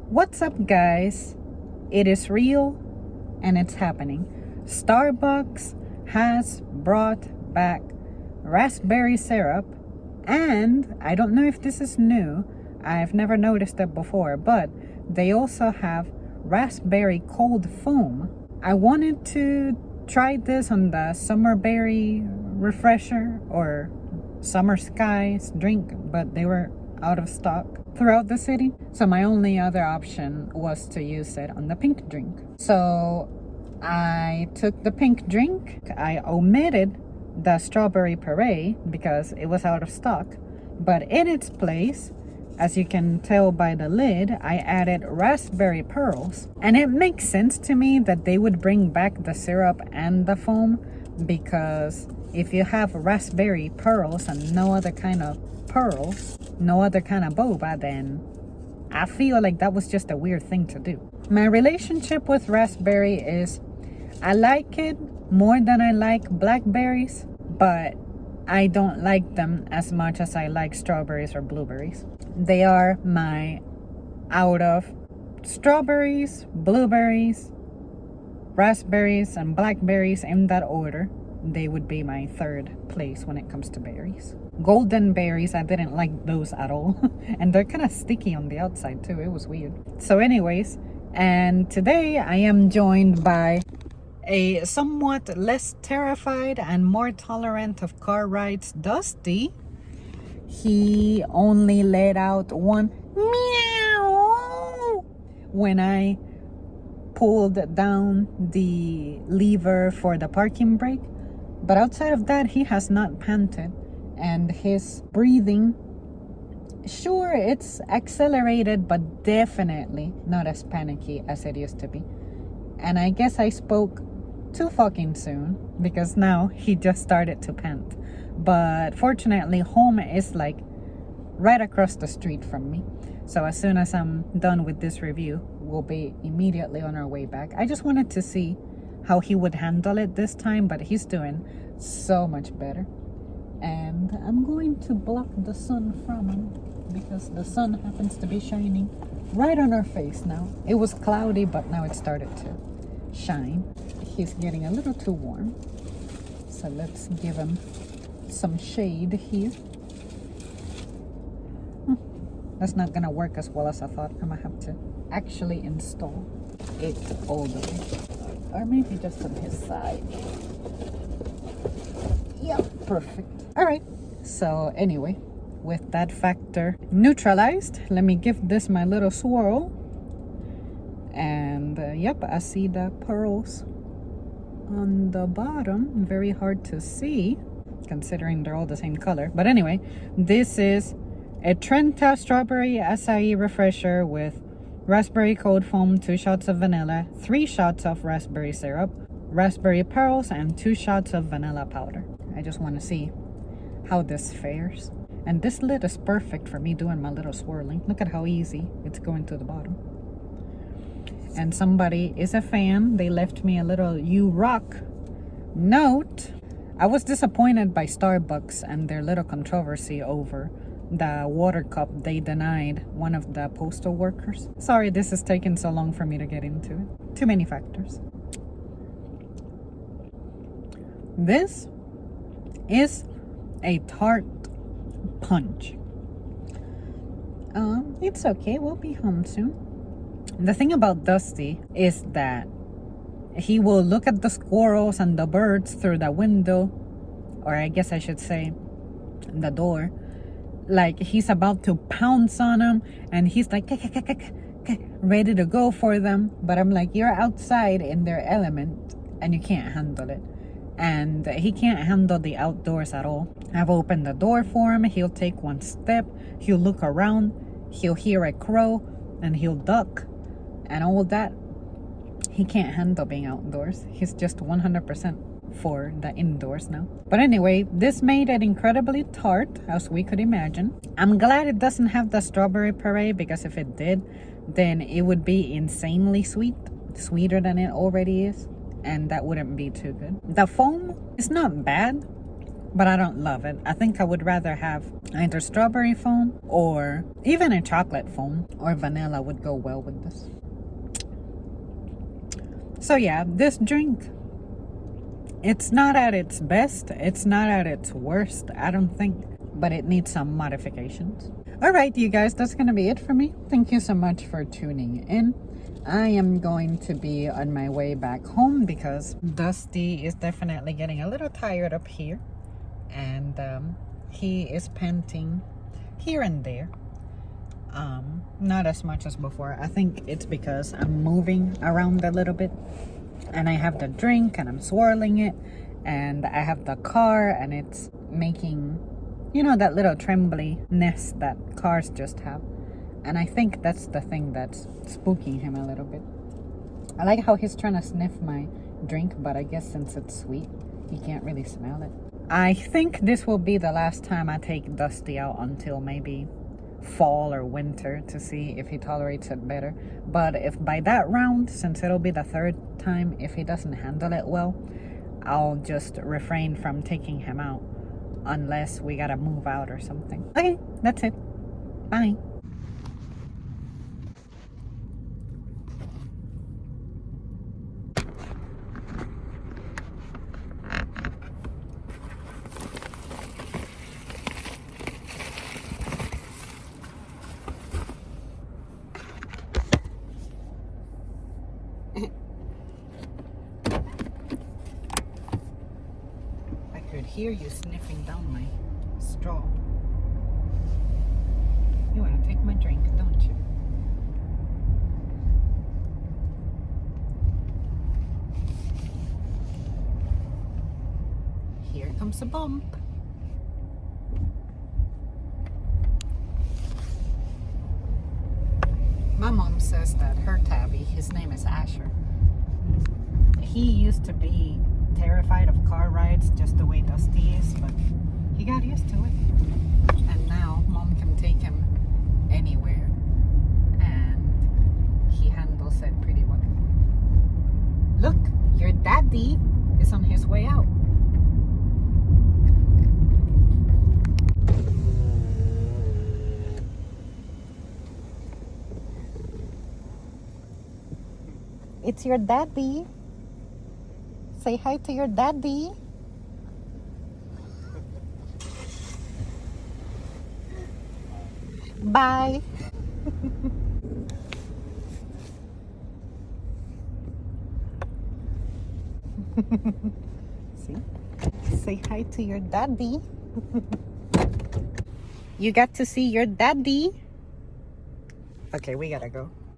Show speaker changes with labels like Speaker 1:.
Speaker 1: What's up, guys? It is real and it's happening. Starbucks has brought back raspberry syrup, and I don't know if this is new. I've never noticed it before, but they also have raspberry cold foam. I wanted to try this on the summer berry refresher or summer skies drink, but they were out of stock throughout the city, so my only other option was to use it on the pink drink. So I took the pink drink. I omitted the strawberry puree because it was out of stock, but in its place, as you can tell by the lid, I added raspberry pearls. And it makes sense to me that they would bring back the syrup and the foam, because if you have raspberry pearls and no other kind of pearls, no other kind of boba, then I feel like that was just a weird thing to do. My relationship with raspberry is I like it more than I like blackberries, but I don't like them as much as I like strawberries or blueberries. They are my out of strawberries, blueberries, raspberries, and blackberries in that order. They would be my third place when it comes to berries. Golden berries, I didn't like those at all. And they're kind of sticky on the outside too. It was weird. So anyways, and today I am joined by a somewhat less terrified and more tolerant of car rides, Dusty. He only let out one meow when I pulled down the lever for the parking brake. But outside of that, he has not panted. And his breathing, sure, it's accelerated, but definitely not as panicky as it used to be. And I guess I spoke too fucking soon, because now he just started to pant. But fortunately, home is like right across the street from me. So as soon as I'm done with this review, we'll be immediately on our way back. I just wanted to see how he would handle it this time, but he's doing so much better. And I'm going to block the sun from him because the sun happens to be shining right on our face now. It was cloudy, but now it started to shine. He's getting a little too warm, so let's give him some shade here. That's not gonna work as well as I thought. I'm gonna have to actually install it all the way, or maybe just on his side. Yep, perfect. All right, so anyway, with that factor neutralized, let me give this my little swirl. And yep, I see the pearls on the bottom. Very hard to see considering they're all the same color, but anyway, this is a Trenta strawberry acai refresher with raspberry cold foam, 2 shots of vanilla, 3 shots of raspberry syrup, raspberry pearls, and 2 shots of vanilla powder. I just want to see how this fares. And this lid is perfect for me doing my little swirling. Look at how easy it's going to the bottom. And somebody is a fan. They left me a little "you rock" note. I was disappointed by Starbucks and their little controversy over the water cup they denied one of the postal workers. Sorry this is taking so long for me to get into it. Too many factors. This is a tart punch. It's okay, we'll be home soon. The thing about Dusty is that he will look at the squirrels and the birds through the window, or I guess I should say the door, like he's about to pounce on them, and he's like ready to go for them. But I'm like, you're outside in their element and you can't handle it. And he can't handle the outdoors at all. I've opened the door for him. He'll take one step, he'll look around, he'll hear a crow, and he'll duck and all that. He can't handle being outdoors. He's just 100% for the indoors now. But anyway, this made it incredibly tart, as we could imagine. I'm glad it doesn't have the strawberry puree, because if it did, then it would be insanely sweet, sweeter than it already is, and that wouldn't be too good. The foam is not bad. but I don't love it. I think I would rather have either strawberry foam or even a chocolate foam, or vanilla would go well with this. So yeah, this drink, it's not at its best. It's not at its worst, I don't think, but it needs some modifications. All right, you guys, that's going to be it for me. Thank you so much for tuning in. I am going to be on my way back home because Dusty is definitely getting a little tired up here. And he is panting here and there. Not as much as before. I think it's because I'm moving around a little bit. And I have the drink and I'm swirling it. And I have the car and it's making, you know, that little trembliness that cars just have. And I think that's the thing that's spooking him a little bit. I like how he's trying to sniff my drink, but I guess since it's sweet, he can't really smell it. I think this will be the last time I take Dusty out until maybe fall or winter to see if he tolerates it better. But if by that round, since it'll be the third time, if he doesn't handle it well, I'll just refrain from taking him out unless we gotta move out or something. Okay, that's it. Bye. I could hear you sniffing down my straw. You want to take my drink, don't you? Here comes a bump. My mom says that her tabby, his name is Asher, he used to be terrified of car rides just the way Dusty is, but he got used to it. And now mom can take him anywhere and he handles it pretty well. Look, your daddy is on his way out. It's your daddy. Say hi to your daddy. Bye. See? Say hi to your daddy. You got to see your daddy. Okay, we gotta go.